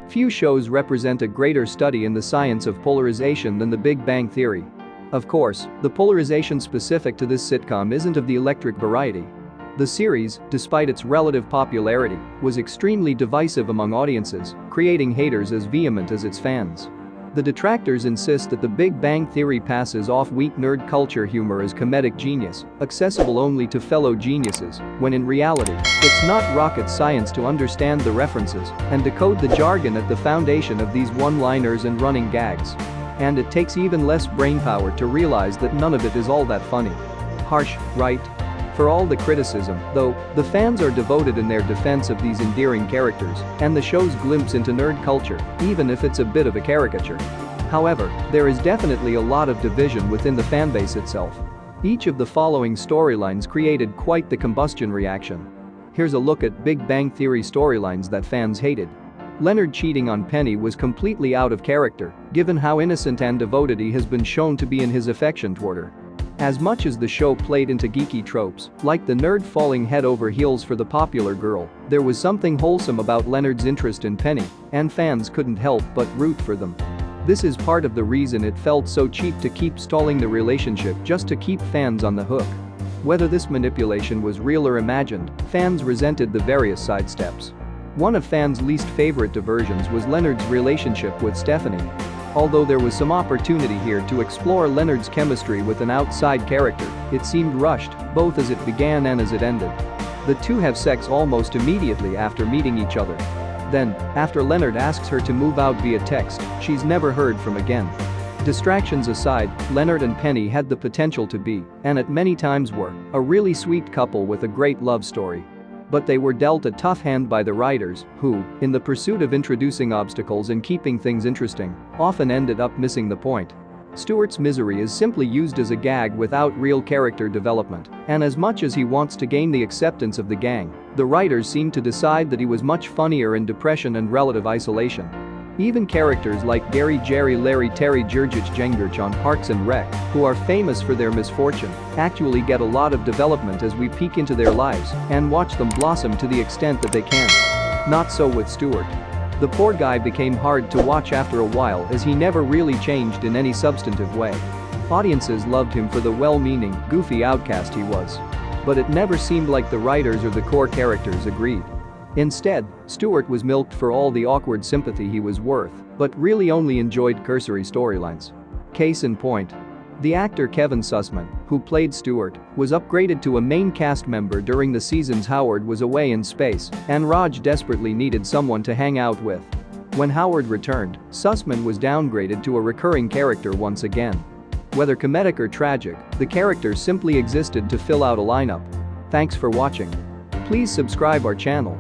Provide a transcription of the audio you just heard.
Few shows represent a greater study in the science of polarization than The Big Bang Theory. Of course, the polarization specific to this sitcom isn't of the electric variety. The series, despite its relative popularity, was extremely divisive among audiences, creating haters as vehement as its fans. The detractors insist that The Big Bang Theory passes off weak nerd culture humor as comedic genius, accessible only to fellow geniuses, when in reality, it's not rocket science to understand the references and decode the jargon at the foundation of these one-liners and running gags. And it takes even less brainpower to realize that none of it is all that funny. Harsh, right? For all the criticism, though, the fans are devoted in their defense of these endearing characters and the show's glimpse into nerd culture, even if it's a bit of a caricature. However, there is definitely a lot of division within the fanbase itself. Each of the following storylines created quite the combustion reaction. Here's a look at Big Bang Theory storylines that fans hated. Leonard cheating on Penny was completely out of character, given how innocent and devoted he has been shown to be in his affection toward her. As much as the show played into geeky tropes, like the nerd falling head over heels for the popular girl, there was something wholesome about Leonard's interest in Penny, and fans couldn't help but root for them. This is part of the reason it felt so cheap to keep stalling the relationship just to keep fans on the hook. Whether this manipulation was real or imagined, fans resented the various sidesteps. One of fans' least favorite diversions was Leonard's relationship with Stephanie. Although there was some opportunity here to explore Leonard's chemistry with an outside character, it seemed rushed, both as it began and as it ended. The two have sex almost immediately after meeting each other. Then, after Leonard asks her to move out via text, she's never heard from again. Distractions aside, Leonard and Penny had the potential to be, and at many times were, a really sweet couple with a great love story. But they were dealt a tough hand by the writers, who, in the pursuit of introducing obstacles and keeping things interesting, often ended up missing the point. Stewart's misery is simply used as a gag without real character development, and as much as he wants to gain the acceptance of the gang, the writers seem to decide that he was much funnier in depression and relative isolation. Even characters like Gary, Jerry, Larry, Terry, Jurgic, Jengurch on Parks and Rec, who are famous for their misfortune, actually get a lot of development as we peek into their lives and watch them blossom to the extent that they can. Not so with Stewart. The poor guy became hard to watch after a while as he never really changed in any substantive way. Audiences loved him for the well-meaning, goofy outcast he was. But it never seemed like the writers or the core characters agreed. Instead, Stewart was milked for all the awkward sympathy he was worth, but really only enjoyed cursory storylines. Case in point. The actor Kevin Sussman, who played Stewart, was upgraded to a main cast member during the seasons Howard was away in space, and Raj desperately needed someone to hang out with. When Howard returned, Sussman was downgraded to a recurring character once again. Whether comedic or tragic, the character simply existed to fill out a lineup. Thanks for watching. Please subscribe our channel.